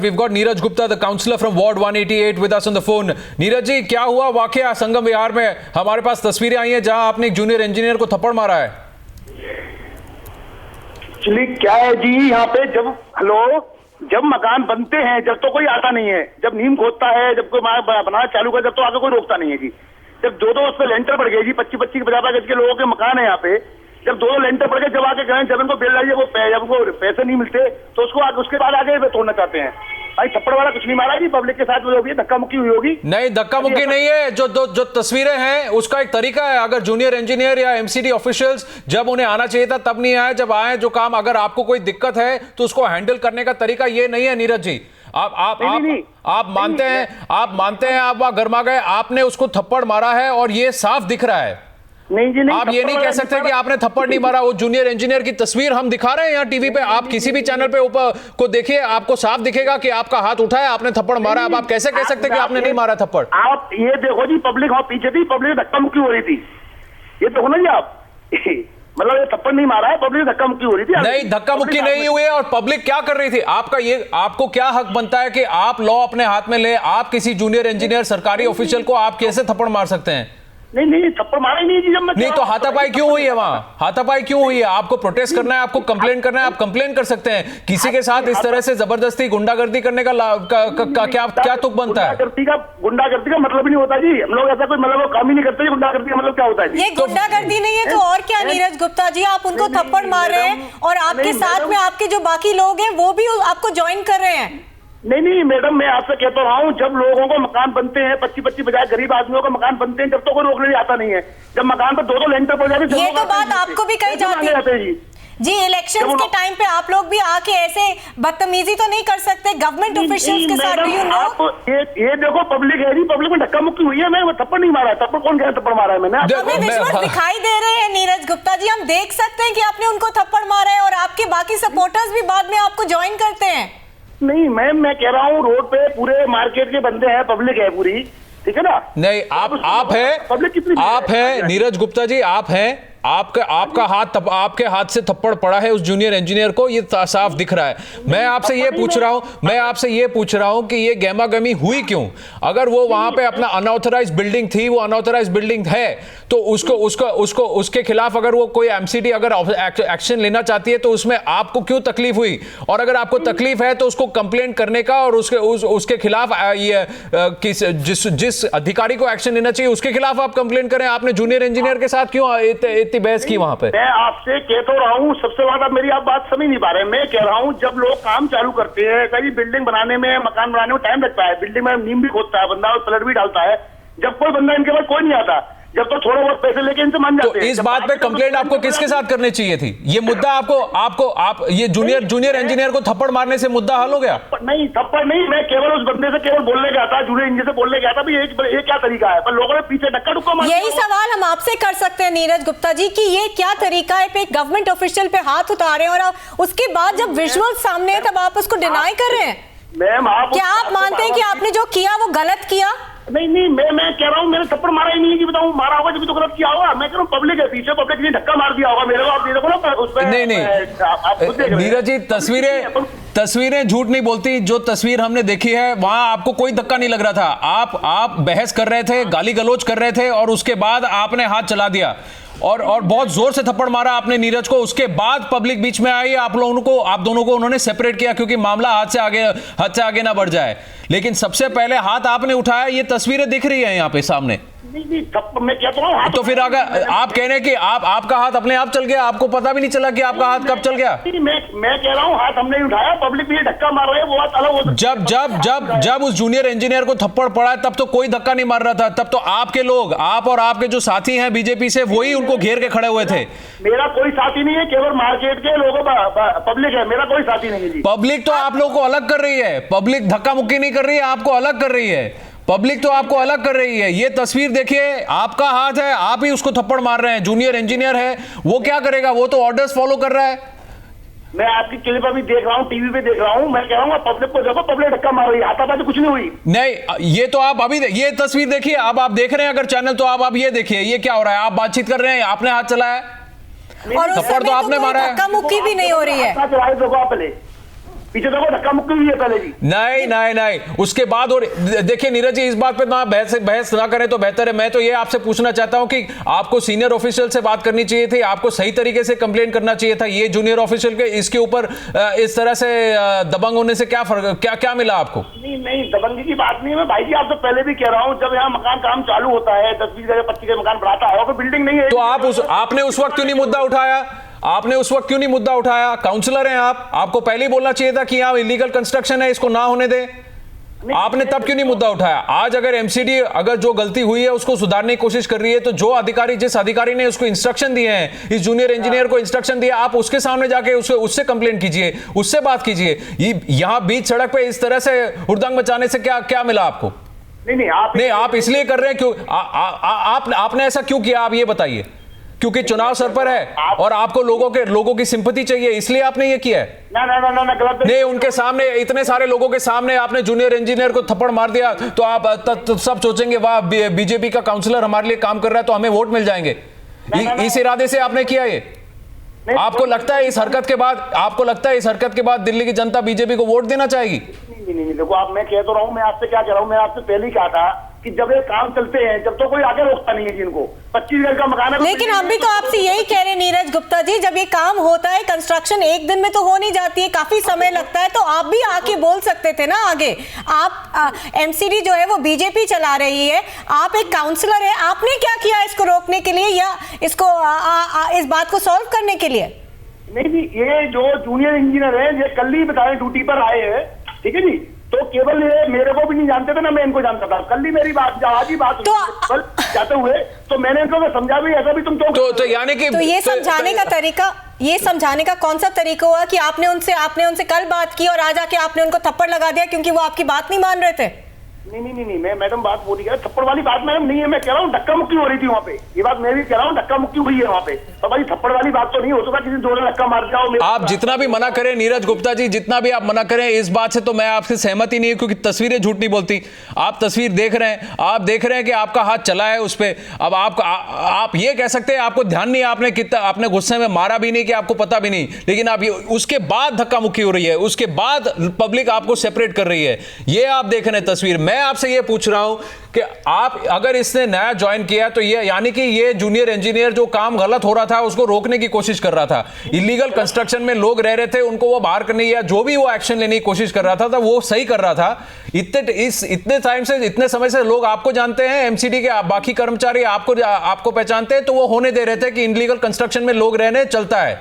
We've got Neeraj Gupta, the councillor from Ward 188 with us on the phone. Neeraj ji, क्या हुआ वाकया संगम विहार में? हमारे पास तस्वीरें आई हैं जहां आपने एक जूनियर इंजीनियर को थप्पड़ मारा है। एक्चुअली क्या है जी, यहाँ पे जब मकान बनते हैं जब तो कोई आता नहीं है, जब नींव खोदता है, जब कोई बनाना चालू कर, जब तो आगे कोई रोकता नहीं है जी। जब दो उस पर लेंटर पड़ गए जी, 25-25 50 गज के लोगों के मकान है यहाँ पे, जब दो लेंटर पड़ गए, जब आके कहें जब इनको बिल लाइए, जब उनको पैसे नहीं मिलते तो उसके बाद आगे तोड़ना चाहते हैं। भाई थप्पड़ वाला कुछ नहीं मारा जी, पब्लिक के साथ होगी, धक्का मुक्की हुई होगी। नहीं, धक्का मुक्की नहीं है। जो तस्वीरें हैं उसका एक तरीका है। अगर जूनियर इंजीनियर या एमसीडी ऑफिशियल्स जब उन्हें आना चाहिए था तब नहीं आए, जब आए जो काम, अगर आपको कोई दिक्कत है तो उसको हैंडल करने का तरीका ये नहीं है नीरज जी। आप मानते हैं आप वहां गरमा गए, आपने उसको थप्पड़ मारा है और ये साफ दिख रहा है। नहीं जी, नहीं, आप ये नहीं कह सकते कि आपने थप्पड़ नहीं मारा। वो जूनियर इंजीनियर की तस्वीर हम दिखा रहे हैं यहाँ टीवी पे, आप किसी भी चैनल पे ऊपर को देखिए, आपको साफ दिखेगा कि आपका हाथ उठा है, आपने थप्पड़ मारा। अब आप कैसे कह सकते कि आपने नहीं मारा थप्पड़? आप ये देखो जी, पब्लिक वहां पीछे थी, पब्लिक धक्का मुक्की हो रही थी, ये देखो ना जी आप। मतलब ये थप्पड़ नहीं मारा है, पब्लिक धक्का मुक्की हो रही थी। नहीं, धक्का मुक्की नहीं हुई है। और पब्लिक क्या कर रही थी? आपको क्या हक बनता है कि आप लॉ अपने हाथ में ले, आप किसी जूनियर इंजीनियर सरकारी ऑफिशियल को आप कैसे थप्पड़ मार सकते हैं? नहीं, थप्पड़ मारा ही नहीं जी। जब मैं नहीं तो हाथापाई क्यों हुई है वहां? हाथापाई क्यों हुई है? आपको प्रोटेस्ट करना है, आपको कंप्लेंट करना है, आप कंप्लेंट कर सकते हैं। किसी के साथ इस तरह से जबरदस्ती गुंडागर्दी करने का क्या तुक बनता है? गुंडागर्दी का मतलब ही नहीं होता जी। हम लोग ऐसा कोई मतलब काम ही नहीं करते। गुंडागर्दी का मतलब क्या होता है? ये गुंडागर्दी नहीं है तो और क्या नीरज गुप्ता जी? आप उनको थप्पड़ मार रहे हैं और आपके साथ में आपके जो बाकी लोग हैं वो भी आपको ज्वाइन कर रहे हैं। नहीं मैडम, मैं आपसे कहता रहा हूँ, जब लोगों को मकान बनते हैं 25-25 बजाय गरीब आदमियों को मकान बनते हैं, जब तो कोई रोकने आता नहीं है। जब मकान पर दो लेंटर पड़ जाते ये तो बात आपको भी कही जाती है जी। इलेक्शंस के टाइम पे आप लोग भी आके ऐसे बदतमीजी तो नहीं कर सकते गवर्नमेंट ऑफिशियल्स के साथ। Do you know? आप ये देखो, पब्लिक है जी, पब्लिक में धक्का मुक्की हुई है। मैं थप्पड़ नहीं मारा। थप्पड़ कौन कह थप्पड़ मारा है मैंने? हमें विजुअल्स दिखाई दे रहे हैं नीरज गुप्ता जी, हम देख सकते हैं कि आपने उनको थप्पड़ मारा है और आपके बाकी सपोर्टर्स भी बाद में आपको ज्वाइन करते हैं। नहीं मैम, मैं कह रहा हूँ रोड पे पूरे मार्केट के बंदे हैं, पब्लिक है पूरी, ठीक है ना? नहीं, आप है, पब्लिक कितनी आप है नीरज गुप्ता जी, आप हैं। आपके हाथ से थप्पड़ पड़ा है उस जूनियर इंजीनियर को, ये साफ दिख रहा है। मैं आपसे ये पूछ रहा हूं कि ये गहमा-गहमी हुई क्यों? अगर वो वहां पे अपना अनऑथराइज्ड बिल्डिंग थी, वो अनऑथराइज्ड बिल्डिंग है, तो उसके खिलाफ अगर वो कोई एमसीडी अगर एक्शन लेना चाहती है तो उसमें आपको क्यों तकलीफ हुई? और अगर आपको तकलीफ है तो उसको कंप्लेंट करने का और उसके खिलाफ जिस अधिकारी को एक्शन लेना चाहिए उसके खिलाफ आप कंप्लेंट करें। आपने जूनियर इंजीनियर के साथ क्यों इतनी बहस की वहां पे? मैं आपसे कह तो रहा हूँ, सबसे ज्यादा मेरी आप बात समझ नहीं पा रहे। मैं कह रहा हूँ, जब लोग काम चालू करते हैं, कहीं बिल्डिंग बनाने में, मकान बनाने में टाइम लगता है, बिल्डिंग में नींव भी खोदता है बंदा और प्लट भी डालता है, जब कोई बंदा इनके पास कोई नहीं आता, जब तो थोड़ा बहुत पैसे लेके इनसे मान जाते हैं। इस बात पे कंप्लेंट आपको किसके साथ करनी चाहिए थी? ये मुद्दा आप ये जूनियर इंजीनियर को थप्पड़ मारने से मुद्दा हल हो गया? नहीं, थप्पड़ नहीं, मैं केवल उस बंदे से केवल बोलने गया था, जूनियर इंजीनियर से बोलने गया था, ये क्या तरीका है? पर लोगों ने पीछे धक्का टुक्का मारा। यही सवाल हम आपसे कर सकते हैं नीरज गुप्ता जी कि ये क्या तरीका है पे गवर्नमेंट ऑफिशियल पे हाथ उतारे और उसके बाद जब विजुअल सामने है तब आप उसको डिनाई कर रहे हैं। मैम, क्या आप मानते हैं कि आपने जो किया वो गलत किया? नहीं, मैं कह रहा हूँ, मैंने थप्पड़ मारा ही नहीं कि बताऊँ, मारा होगा जब तो गलत किया होगा। मैं कह रहा हूँ पब्लिक है पीछे, पब्लिक ने धक्का मार दिया होगा मेरे को। आप देखो ना उस पर। नहीं नीरज जी, तस्वीरें झूठ नहीं बोलती। जो तस्वीर हमने देखी है वहां आपको कोई धक्का नहीं लग रहा था। आप बहस कर रहे थे, गाली गलौज कर रहे थे और उसके बाद आपने हाथ चला दिया और बहुत जोर से थप्पड़ मारा आपने नीरज को। उसके बाद पब्लिक बीच में आई, आप दोनों को उन्होंने सेपरेट किया क्योंकि मामला हाथ से आगे ना बढ़ जाए। लेकिन सबसे पहले हाथ आपने उठाया, ये तस्वीरें दिख रही है यहाँ पे सामने। नहीं, मैं कहता हूँ तो फिर अगर आप कह रहे हैं कि आपका हाथ अपने आप चल गया, आपको पता भी नहीं चला कि आपका हाथ कब चल गया? मैं कह रहा हूँ हाथ हमने नहीं उठाया, पब्लिक भी धक्का मार रही है, वो बात अलग हो सकती है। जब उस जूनियर इंजीनियर को थप्पड़ पड़ा तब तो कोई धक्का नहीं मार रहा था, तब तो आपके लोग, आप और आपके जो साथी हैं बीजेपी से, वही उनको घेर के खड़े हुए थे। मेरा कोई साथी नहीं है, केवल मार्केट के लोगों पब्लिक है, मेरा कोई साथी नहीं है जी। पब्लिक तो आप लोगों को अलग कर रही है, पब्लिक धक्का मुक्की नहीं कर रही है, आपको अलग कर रही है। पब्लिक तो आपको अलग कर रही है। ये तस्वीर देखिए, आपका हाथ है, आप ही उसको थप्पड़ मार रहे हैं। जूनियर इंजीनियर है, वो क्या करेगा? वो तो ऑर्डर्स फॉलो कर रहा है। मैं आपकी क्लिप अभी देख रहा हूँ, टीवी पे देख रहा हूँ। मैं कह रहा हूँ पब्लिक को देखो, पब्लिक धक्का मार रही है, हाथापाई कुछ नहीं हुई। नहीं, ये तो आप अभी ये तस्वीर देखिए, अब आप देख रहे हैं अगर चैनल, तो आप ये देखिए ये क्या हो रहा है। आप बातचीत कर रहे हैं, आपने हाथ चलाया, और थप्पड़ तो आपने मारा है, धक्का मुक्की भी नहीं हो रही है। पीछे देखो धक्का मुक्की हुई है पहले जी। नहीं उसके बाद। और देखिए नीरज जी, इस बात पे ना बहस ना करें तो बेहतर है। मैं तो ये आपसे पूछना चाहता हूं कि आपको सीनियर ऑफिशियल से बात करनी चाहिए थी, आपको सही तरीके से कंप्लेंट करना चाहिए था। ये जूनियर ऑफिशियल के इसके ऊपर इस तरह से दबंग होने से क्या फर्क, क्या मिला आपको? नहीं दबंगी की बात नहीं है। मैं भाई जी आपसे पहले भी कह रहा हूँ, जब यहाँ मकान काम चालू होता है 10-20 जगह 25 जगह मकान बढ़ाता है और बिल्डिंग नहीं है, तो आपने उस वक्त क्यों नहीं मुद्दा उठाया? आपने उस वक्त क्यों नहीं मुद्दा उठाया? काउंसलर हैं आप, आपको पहले ही बोलना चाहिए था कि यहाँ इलीगल कंस्ट्रक्शन है, इसको ना होने दें। आपने तब क्यों नहीं मुद्दा उठाया? आज अगर एमसीडी अगर जो गलती हुई है उसको सुधारने की कोशिश कर रही है, तो जो अधिकारी, जिस अधिकारी ने उसको इंस्ट्रक्शन दिए हैं, इस जूनियर इंजीनियर को इंस्ट्रक्शन दिया, आप उसके सामने जाके उससे कंप्लेंट कीजिए, उससे बात कीजिए। यहाँ बीच सड़क पे इस तरह से हुड़दंग मचाने से क्या मिला आपको? नहीं आप इसलिए कर रहे हैं क्यों? आपने ऐसा क्यों किया, आप ये बताइए। क्योंकि चुनाव सर पर है और आपको लोगों की सिंपैथी चाहिए, इसलिए आपने ये किया है? ना गलत नहीं, उनके सामने, इतने सारे लोगों के सामने आपने जूनियर इंजीनियर को थप्पड़ मार दिया, तो आप सब सोचेंगे वाह बीजेपी का काउंसलर हमारे लिए काम कर रहा है तो हमें वोट मिल जाएंगे। इस इरादे से आपने किया ये? आपको लगता है इस हरकत के बाद दिल्ली की जनता बीजेपी को वोट देना चाहेगी? नहीं देखो, आप, मैं कह तो रहा हूँ, मैं आपसे क्या कह रहा हूँ, मैं आपसे पहले ही कहा था कि जब ये काम चलते हैं जब तो कोई आगे रोकता नहीं है जिनको 25 घर का मकान है। लेकिन हम भी तो आपसे यही कह रहे हैं नीरज गुप्ता जी, जब ये काम होता है, कंस्ट्रक्शन एक दिन में तो हो नहीं जाती है, काफी समय लगता है, तो आप भी आके बोल सकते थे ना आगे। आप एमसीडी जो है वो बीजेपी चला रही है, आप एक काउंसलर है, आपने क्या किया इसको रोकने के लिए या इसको इस बात को सॉल्व करने के लिए? नहीं, ये जो जूनियर इंजीनियर है ये कल ही बताए ड्यूटी पर आए हैं, ठीक है जी, तो केवल ये मेरे को भी नहीं जानते थे ना, मैं इनको जानता था। कल ही मेरी बात, आज ही बात तो कल जाते हुए तो मैंने इनको समझा भी, ऐसा भी तुम तो यानी कि तो ये समझाने का तरीका, ये समझाने का कौन सा तरीका हुआ कि आपने उनसे कल बात की और आज आके आपने उनको थप्पड़ लगा दिया क्योंकि वो आपकी बात नहीं मान रहे थे? नहीं, मैं मैडम बात बोली है, थप्पड़ वाली बात मैडम नहीं है। मैं कह रहा हूँ धक्का मुक्की हो रही थी वहाँ पे, ये बात मैं भी कह रहा हूँ, धक्का मुक्की हुई है वहाँ पे। तो भाई थप्पड़ वाली बात तो नहीं हो सकता किसी दो ने धक्का मार दिया। आप जितना भी मना करें नीरज गुप्ता जी, जितना भी आप मना करें, इस बात से तो मैं आपसे सहमति नहीं है, क्योंकि तस्वीरें झूठ नहीं बोलती। आप तस्वीर देख रहे हैं, आप देख रहे हैं कि आपका हाथ चला है उस पर। अब आप ये कह सकते हैं आपको ध्यान नहीं, आपने गुस्से में मारा भी नहीं कि आपको पता भी नहीं, लेकिन आप उसके बाद धक्का मुक्की हो रही है, उसके बाद पब्लिक आपको सेपरेट कर रही है, ये आप देख रहे हैं तस्वीर। मैं आपसे ये पूछ रहा हूं कि आप अगर इसने नया ज्वाइन किया तो ये यानी कि ये जूनियर इंजीनियर जो काम गलत हो रहा था उसको रोकने की कोशिश कर रहा था, इलीगल कंस्ट्रक्शन में लोग रह रहे थे उनको वो बाहर करने या जो भी वो एक्शन लेने की कोशिश कर रहा था वो सही कर रहा था। इतने समय से लोग आपको जानते हैं, एमसीडी के बाकी कर्मचारी आपको पहचानते हैं, तो वो होने दे रहे थे कि इलीगल कंस्ट्रक्शन में लोग रहने चलता है।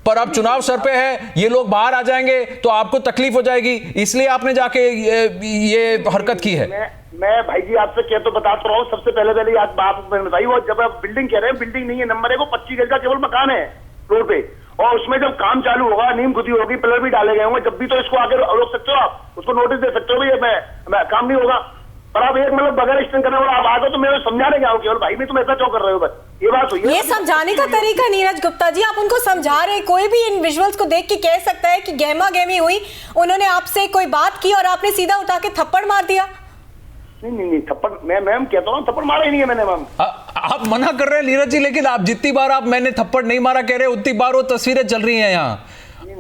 पर अब चुनाव सर पे है, ये लोग बाहर आ जाएंगे तो आपको तकलीफ हो जाएगी, इसलिए आपने जाके ये हरकत की है। मैं भाई जी आपसे क्या तो बता तो रहा हूँ, सबसे पहले आप बात बताइए, वो जब आप बिल्डिंग कह रहे हैं, बिल्डिंग नहीं है, नंबर है वो 25 गज का केवल मकान है रोड पे, और उसमें जब काम चालू होगा, नींव खुदी होगी, पिलर भी डाले गए होंगे, जब भी तो इसको आगे रोक सकते हो, आप उसको नोटिस दे सकते हो भाई मैं काम नहीं होगा। पर आप एक मतलब बगैर एक्सटेंड करने वाला आप आ गए तो मैं समझाने गया हूँ केवल, भाई मैं तुम ऐसा क्यों कर रहे हो, बस ये बात हुई है। ये समझाने का तरीका नीरज गुप्ता जी, आप उनको समझा रहे, कोई भी इन विजुअल्स को देख के कह सकता है कि गहमा गहमी हुई, उन्होंने आपसे कोई बात की और आपने सीधा उठा के थप्पड़ मार दिया। नहीं थप्पड़, मैं मैम कहता हूँ थप्पड़ मारा ही नहीं है मैंने मैम। आप मना कर रहे हैं नीरज जी, लेकिन आप जितनी बार आप मैंने थप्पड़ नहीं मारा कह रहे उतनी बार वो तस्वीरें चल रही हैं यहाँ।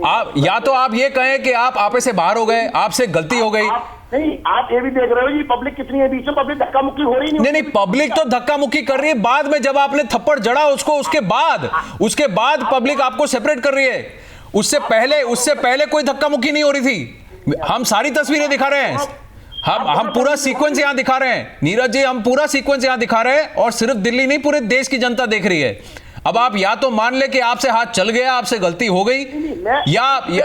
आप या तो आप ये कहें कि आप आपे से बाहर हो गए, आपसे गलती हो गई। नहीं, आप ये भी देख रहे हो जी पब्लिक कितनी है बीच में, पब्लिक धक्का मुक्की हो रही नहीं, पब्लिक तो धक्का मुक्की कर रही है, बाद में जब आपने थप्पड़ जड़ा उसको, उसके बाद पब्लिक आपको सेपरेट कर रही है। उससे पहले कोई धक्का मुक्की नहीं हो रही थी। हम सारी तस्वीरें दिखा रहे हैं, हम पूरा सीक्वेंस यहां दिखा रहे हैं नीरज जी, हम पूरा सीक्वेंस यहां दिखा रहे हैं, और सिर्फ दिल्ली नहीं पूरे देश की जनता देख रही है। अब आप या तो मान ले कि आपसे हाथ चल गया, आपसे गलती हो गई, या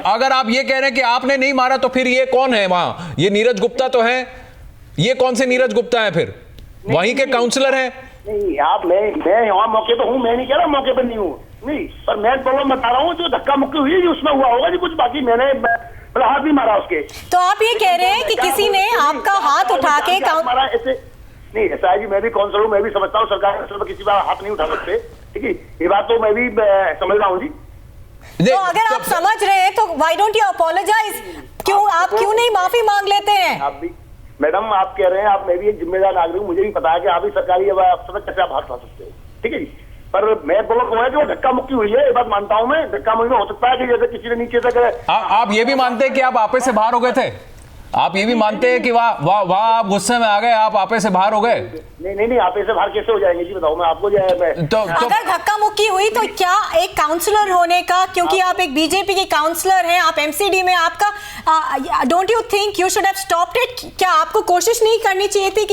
अगर आप ये कह रहे हैं कि आपने नहीं मारा तो फिर ये कौन है वहां? ये नीरज गुप्ता तो है, ये कौन से नीरज गुप्ता है फिर? वहीं के काउंसलर हैं? नहीं, आप मैं यहाँ मौके पे हूँ, मैं नहीं कह रहा मौके पे नहीं हूँ, नहीं, पर मैं प्रॉब्लम बता रहा हूँ जो धक्का मुक्की हुई है उसमें हुआ होगा जी कुछ, बाकी मैंने हाथ भी मारा उसके। तो आप ये कह रहे हैं कि किसी ने आपका हाथ उठा के नहीं, ऐसा है जी, मैं भी काउंसलर हूँ, मैं भी समझता हूँ सरकार किसी बार हाथ नहीं उठा सकते, ठीक है, ये बात तो मैं भी समझ रहा हूँ जी। तो अगर आप समझ रहे हैं तो व्हाई डोंट यू अपोलोजाइज, क्यों नहीं माफी मांग लेते हैं? आप भी मैडम, आप कह रहे हैं, आप मैं भी एक जिम्मेदार नागरिक हूँ, मुझे भी पता है कि आप ही सरकारी अफसर कैसे आप हाथ उठा सकते हो, ठीक है जी, पर मैं बोल रहा हूँ कि वो धक्का मुक्की हुई है, ये बात मानता हूँ मैं। धक्का मुक्की हो सकता है कि जैसे किसी ने नीचे तक आप ये भी मानते हैं कि आप आपे से बाहर हो गए थे? आप ये भी मानते हैं कि वाह आप गुस्से में आ गए, आप आपे से बाहर हो गए? नहीं, आप ऐसे बाहर कैसे हो जाएंगे जी, बताओ। मैं आपको जो है अगर धक्का मुक्की हुई तो क्या एक काउंसलर होने का, क्योंकि आप एक बीजेपी के काउंसलर हैं, आप एमसीडी में, आपका don't you think you should have stopped it? क्या आपको कोशिश नहीं करनी चाहिए थी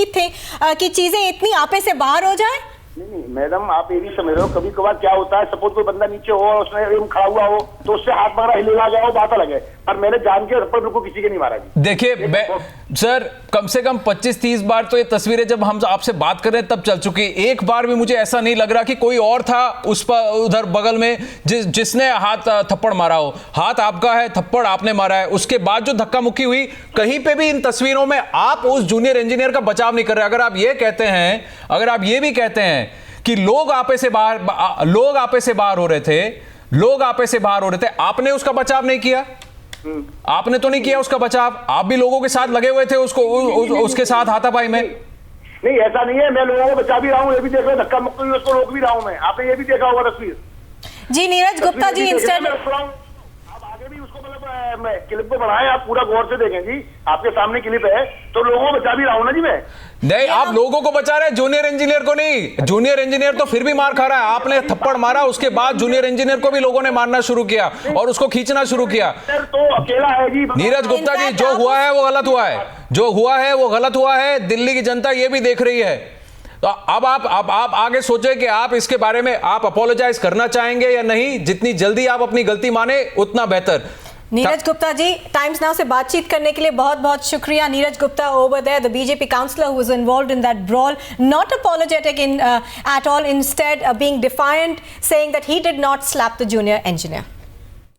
कि चीजें इतनी आपे से बाहर हो जाए? नहीं मैडम, आप ये भी समझ रहे हो, कभी कभार क्या होता है, सपोज कोई बंदा नीचे हो और उसने एकदम खड़ा हुआ हो तो उससे हाथ मारा, हिलेगा गया हो, बात अलग है। पर मैंने जान के थप्पड़ बिल्कुल किसी के नहीं मारा जी। देखिए सर, कम से कम 25-30 बार तो ये तस्वीरें जब हम आपसे बात कर रहे हैं तब चल चुकी। एक बार भी मुझे ऐसा नहीं लग रहा कि कोई और था उस पर उधर बगल में जिसने हाथ थप्पड़ मारा हो। हाथ आपका है, थप्पड़ आपने मारा है। उसके बाद जो धक्का मुक्की हुई, कहीं पे भी इन तस्वीरों में आप उस जूनियर इंजीनियर का बचाव नहीं कर रहे। अगर आप ये कहते हैं, अगर आप ये भी कहते हैं कि लोग आपे से बाहर हो रहे थे, लोग आपे से बाहर हो रहे थे, आपने उसका बचाव नहीं किया? आपने तो नहीं किया उसका बचाव? आप भी लोगों के साथ लगे हुए थे उसके साथ हाथापाई में? नहीं, ऐसा नहीं है। मैं लोगों को बचा भी रहा हूँ, ये भी देख रहा हूँ, धक्का मुक्की उसको रोक भी रहा हूँ मैं। आपने ये भी देखा होगा तस्वीर जी। नीरज गुप्ता जी, इंस्टेड आप आगे भी उसको मतलब क्लिप को बढ़ाएं, आप पूरा गौर से देखें जी, आपके सामने क्लिप है, तो लोगों को बचा भी रहा हूँ ना जी मैं। नहीं, आप लोगों को बचा रहे हैं, जूनियर इंजीनियर को नहीं। जूनियर इंजीनियर तो फिर भी मार खा रहा है। आपने थप्पड़ मारा, उसके बाद जूनियर इंजीनियर को भी लोगों ने मारना शुरू किया और उसको खींचना शुरू किया। तो अकेला है जी नीरज गुप्ता जी, जो हुआ है वो गलत हुआ है, जो हुआ है वो गलत हुआ है। दिल्ली की जनता ये भी देख रही है। तो अब आप आगे सोचे कि आप इसके बारे में आप अपोलोजाइज करना चाहेंगे या नहीं। जितनी जल्दी आप अपनी गलती माने उतना बेहतर। नीरज गुप्ता जी, टाइम्स नाउ से बातचीत करने के लिए बहुत बहुत शुक्रिया। Neeraj Gupta over there, the BJP councillor who was involved in that brawl, not apologetic in at all, instead being defiant, saying that he did not slap the junior engineer.